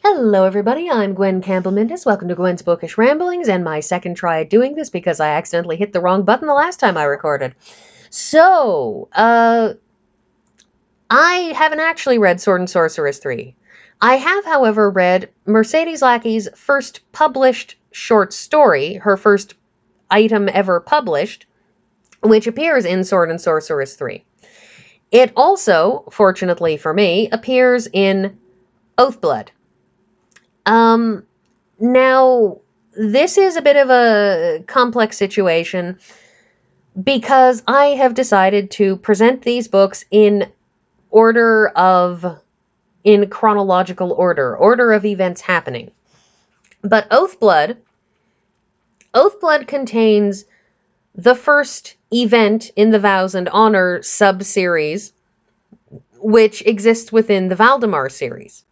Hello everybody, I'm Gwen Campbell-Mindes. Welcome to Gwen's Bookish Ramblings, and my second try at doing this because I accidentally hit the wrong button the last time I recorded. So, I haven't actually read Sword and Sorceress 3. I have, however, read Mercedes Lackey's first published short story, her first item ever published, which appears in Sword and Sorceress 3. It also, fortunately for me, appears in Oathblood. Now, this is a bit of a complex situation because I have decided to present these books in chronological order of events happening. But Oathblood contains the first event in the Vows and Honor sub-series, which exists within the Valdemar series.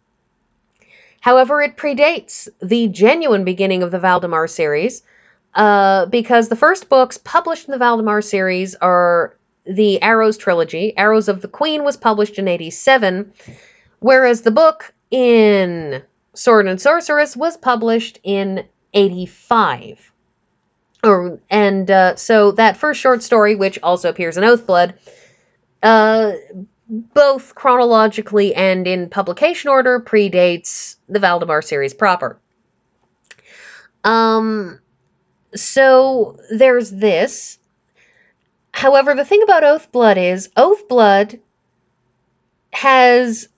However, it predates the genuine beginning of the Valdemar series, because the first books published in the Valdemar series are the Arrows trilogy. Arrows of the Queen was published in 87, whereas the book in Sword and Sorceress was published in 85. So that first short story, which also appears in Oathblood, both chronologically and in publication order, predates the Valdemar series proper. So there's this. However, the thing about Oathblood is Oathblood has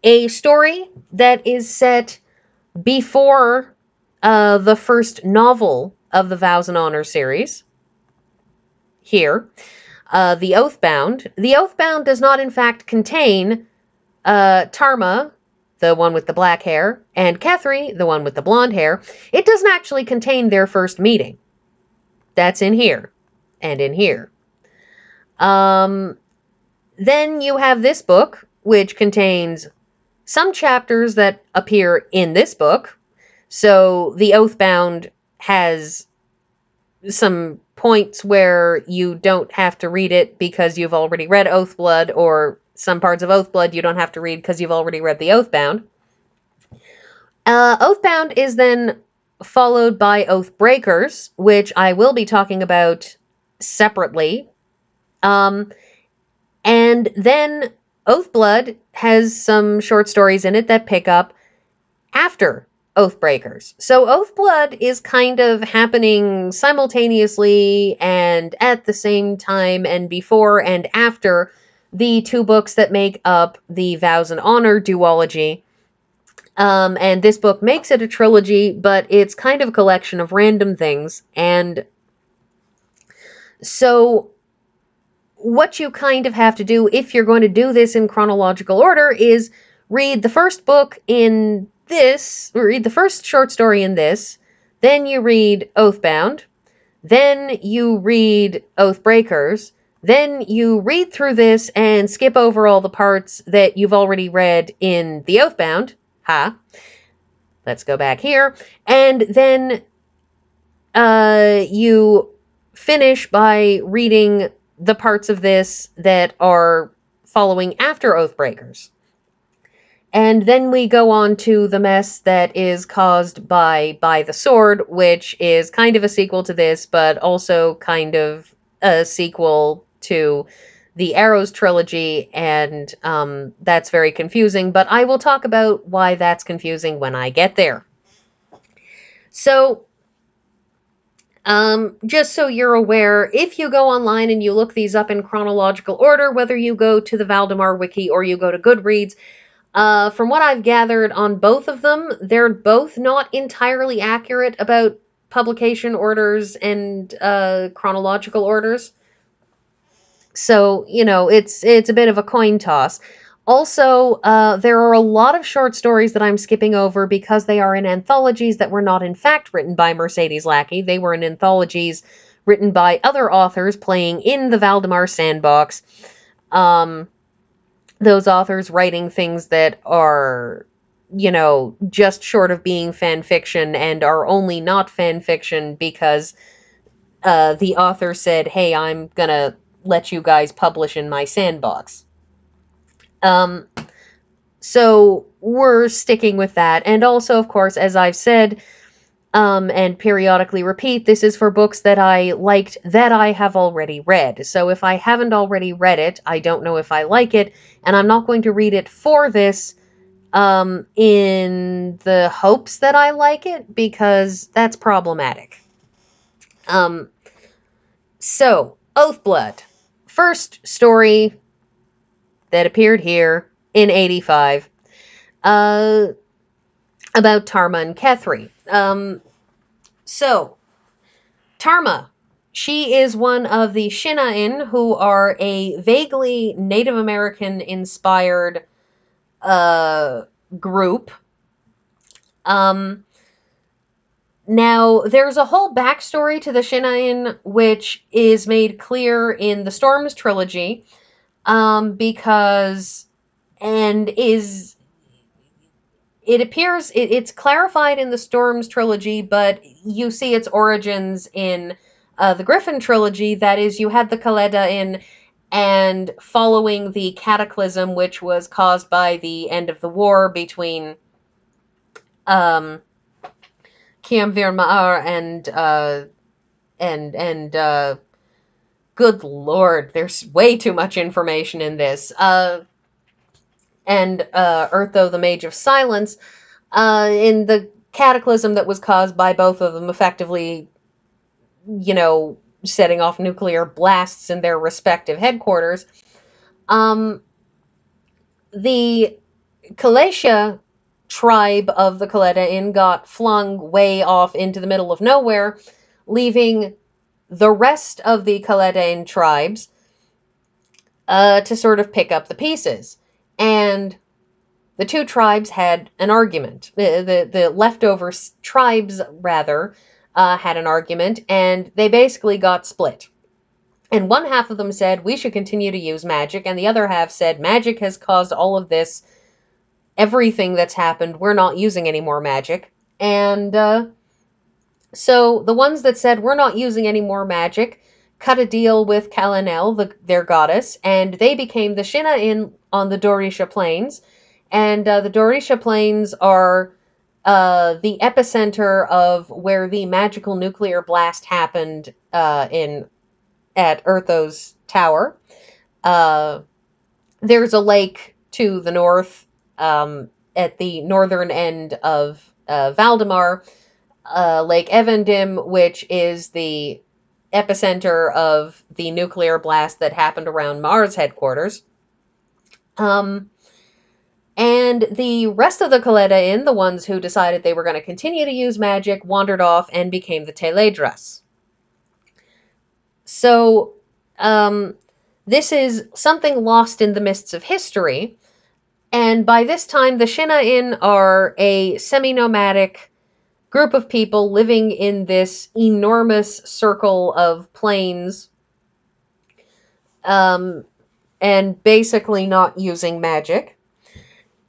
a story that is set before the first novel of the Vows and Honor series. Here. The Oathbound. The Oathbound does not, in fact, contain Tarma, the one with the black hair, and Kethry, the one with the blonde hair. It doesn't actually contain their first meeting. That's in here. And in here. Then you have this book, which contains some chapters that appear in this book. So the Oathbound has some points where you don't have to read it because you've already read Oathblood, or some parts of Oathblood you don't have to read because you've already read the Oathbound. Oathbound is then followed by Oathbreakers, which I will be talking about separately. And then Oathblood has some short stories in it that pick up after Oathbreakers. So Oathblood is kind of happening simultaneously and at the same time and before and after the two books that make up the Vows and Honor duology. And this book makes it a trilogy, but it's kind of a collection of random things. And so what you kind of have to do if you're going to do this in chronological order is read the first book in this, read the first short story in this, then you read Oathbound, then you read Oathbreakers, then you read through this and skip over all the parts that you've already read in the Oathbound. Let's go back here. And then you finish by reading the parts of this that are following after Oathbreakers. And then we go on to the mess that is caused by the Sword, which is kind of a sequel to this, but also kind of a sequel to the Arrows trilogy, and that's very confusing, but I will talk about why that's confusing when I get there. So, just so you're aware, if you go online and you look these up in chronological order, whether you go to the Valdemar wiki or you go to Goodreads, from what I've gathered on both of them, they're both not entirely accurate about publication orders and chronological orders. So, it's a bit of a coin toss. Also, there are a lot of short stories that I'm skipping over because they are in anthologies that were not in fact written by Mercedes Lackey. They were in anthologies written by other authors playing in the Valdemar sandbox. Those authors writing things that are, just short of being fan fiction and are only not fan fiction because the author said, hey, I'm gonna let you guys publish in my sandbox. So we're sticking with that. And also, of course, as I've said, and periodically repeat, this is for books that I liked that I have already read. So if I haven't already read it, I don't know if I like it, and I'm not going to read it for this in the hopes that I like it, because that's problematic. So, Oathblood. First story that appeared here in 85. About Tarma and Kethri. So, Tarma. She is one of the Shin'a'in, who are a vaguely Native American inspired group. Now, there's a whole backstory to the Shin'a'in, which is made clear in the Storms trilogy, because, and is, it appears, it's clarified in the Storms trilogy, but you see its origins in the Griffin trilogy. That is, you had the kalenedral, and following the cataclysm, which was caused by the end of the war between Campbell-Mindes and good lord, there's way too much information in this. And Urtho, the Mage of Silence, in the cataclysm that was caused by both of them, effectively, setting off nuclear blasts in their respective headquarters. The Kalatia tribe of the kalenedral got flung way off into the middle of nowhere, leaving the rest of the kalenedral tribes to sort of pick up the pieces. And the two tribes had an argument. The leftover tribes, rather, had an argument, and they basically got split. And one half of them said, we should continue to use magic, and the other half said, magic has caused all of this, everything that's happened, we're not using any more magic. And so the ones that said, we're not using any more magic, cut a deal with Kalenel, their goddess, and they became the Shin'a'in on the Dorisha Plains. And the Dorisha Plains are the epicenter of where the magical nuclear blast happened at Urtho's tower. There's a lake to the north, at the northern end of Valdemar, Lake Evendim, which is the epicenter of the nuclear blast that happened around Mars headquarters. And the rest of the kalenedral, the ones who decided they were going to continue to use magic, wandered off and became the Teledras. So, this is something lost in the mists of history, and by this time the Shin'a'in are a semi-nomadic group of people living in this enormous circle of plains, and basically not using magic.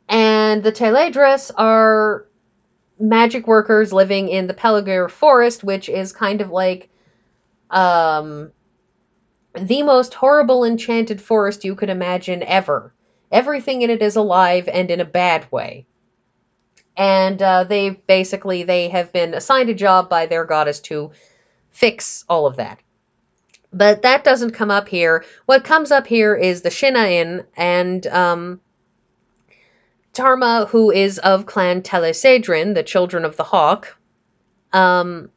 And the Teledras are magic workers living in the Pelagir Forest, which is kind of like the most horrible enchanted forest you could imagine ever. Everything in it is alive, and in a bad way. And they have been assigned a job by their goddess to fix all of that. But that doesn't come up here. What comes up here is the Shin'a'in and Tarma, who is of Clan Telesedrin, the Children of the Hawk. And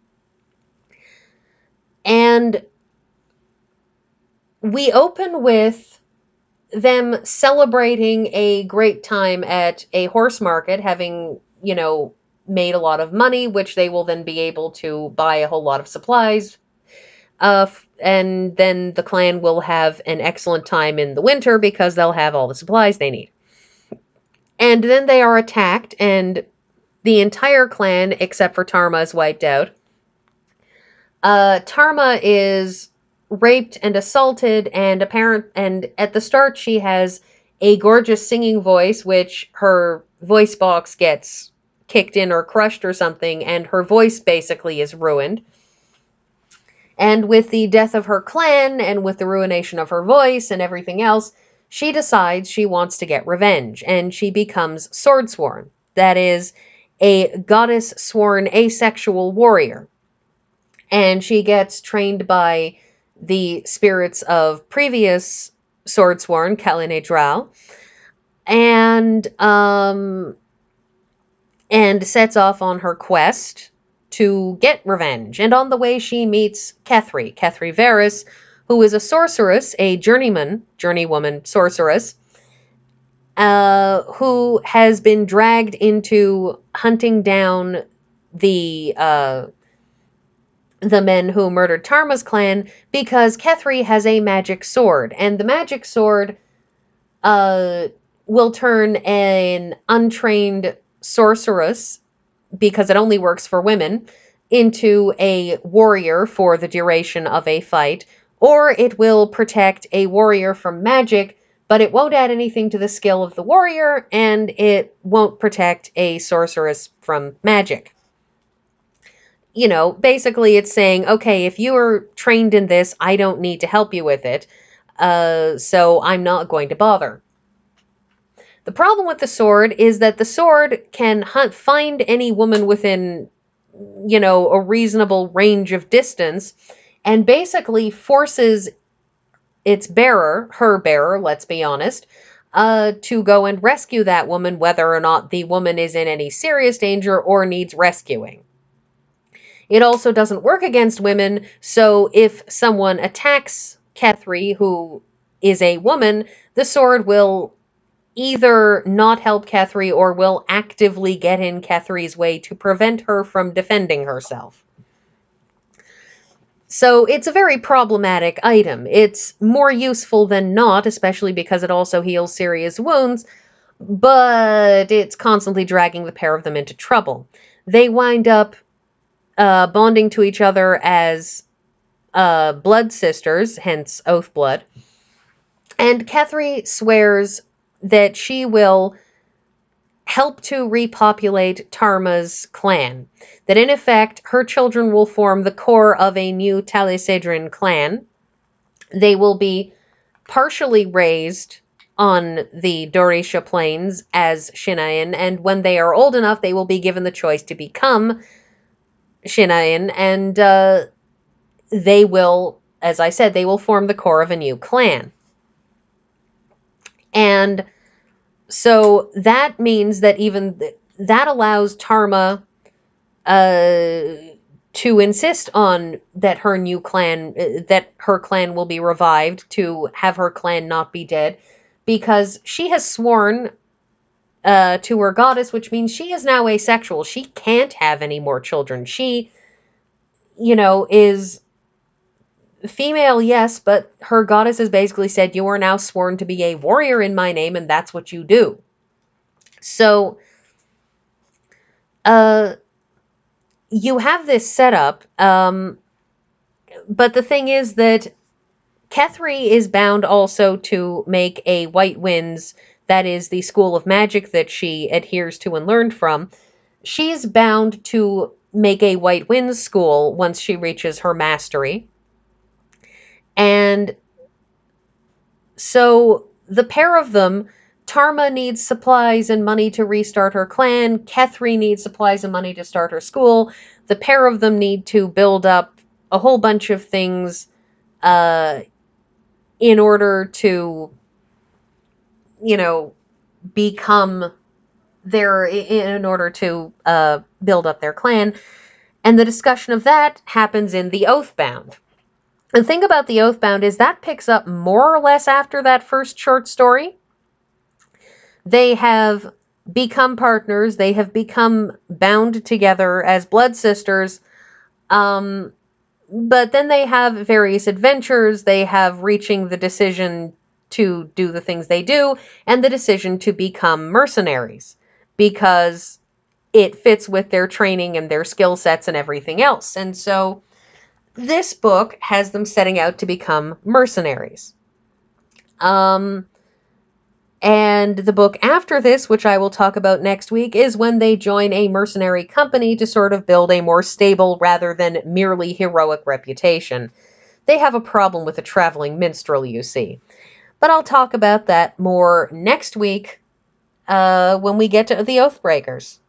we open with them celebrating a great time at a horse market, having, made a lot of money, which they will then be able to buy a whole lot of supplies. And then the clan will have an excellent time in the winter because they'll have all the supplies they need. And then they are attacked, and the entire clan, except for Tarma, is wiped out. Tarma is raped and assaulted, and at the start she has a gorgeous singing voice, which her voice box gets kicked in or crushed or something, and her voice basically is ruined. And with the death of her clan, and with the ruination of her voice and everything else, she decides she wants to get revenge, and she becomes Swordsworn. That is, a goddess-sworn asexual warrior. And she gets trained by the spirits of previous Swordsworn, kalenedral, and sets off on her quest to get revenge. And on the way, she meets Kethryveris, who is a sorceress, a journeywoman sorceress, who has been dragged into hunting down the men who murdered Tarma's clan because Kethry has a magic sword, and the magic sword will turn an untrained sorceress, because it only works for women, into a warrior for the duration of a fight, or it will protect a warrior from magic, but it won't add anything to the skill of the warrior, and it won't protect a sorceress from magic. You know, basically it's saying, okay, if you are trained in this, I don't need to help you with it, so I'm not going to bother. The problem with the sword is that the sword can find any woman within, a reasonable range of distance, and basically forces its bearer, her bearer, let's be honest, to go and rescue that woman, whether or not the woman is in any serious danger or needs rescuing. It also doesn't work against women, so if someone attacks Kethry, who is a woman, the sword will either not help Kethry or will actively get in Kethry's way to prevent her from defending herself. So it's a very problematic item. It's more useful than not, especially because it also heals serious wounds, but it's constantly dragging the pair of them into trouble. They wind up bonding to each other as blood sisters, hence Oathblood. And Kethry swears that she will help to repopulate Tarma's clan. That in effect, her children will form the core of a new Talisedrin clan. They will be partially raised on the Dorisha plains as Shin'a'in, and when they are old enough, they will be given the choice to become Shin'a'in, and they will, as I said, they will form the core of a new clan. And so that means that that allows Tarma to insist on that her new clan, that her clan will be revived, to have her clan not be dead, because she has sworn to her goddess, which means she is now asexual. She can't have any more children. She, is female, yes, but her goddess has basically said, you are now sworn to be a warrior in my name, and that's what you do. So, you have this setup, but the thing is that Kethry is bound also to make a White Winds, that is the school of magic that she adheres to and learned from. She's bound to make a White Winds school once she reaches her mastery. And so the pair of them, Tarma needs supplies and money to restart her clan. Kethry needs supplies and money to start her school. The pair of them need to build up a whole bunch of things in order to, become in order to build up their clan. And the discussion of that happens in the Oathbound. The thing about the Oathbound is that picks up more or less after that first short story. They have become partners. They have become bound together as blood sisters. But then they have various adventures. They have reaching the decision to do the things they do, and the decision to become mercenaries, because it fits with their training and their skill sets and everything else. And so this book has them setting out to become mercenaries. And the book after this, which I will talk about next week, is when they join a mercenary company to sort of build a more stable rather than merely heroic reputation. They have a problem with a traveling minstrel, you see. But I'll talk about that more next week when we get to the Oathbreakers.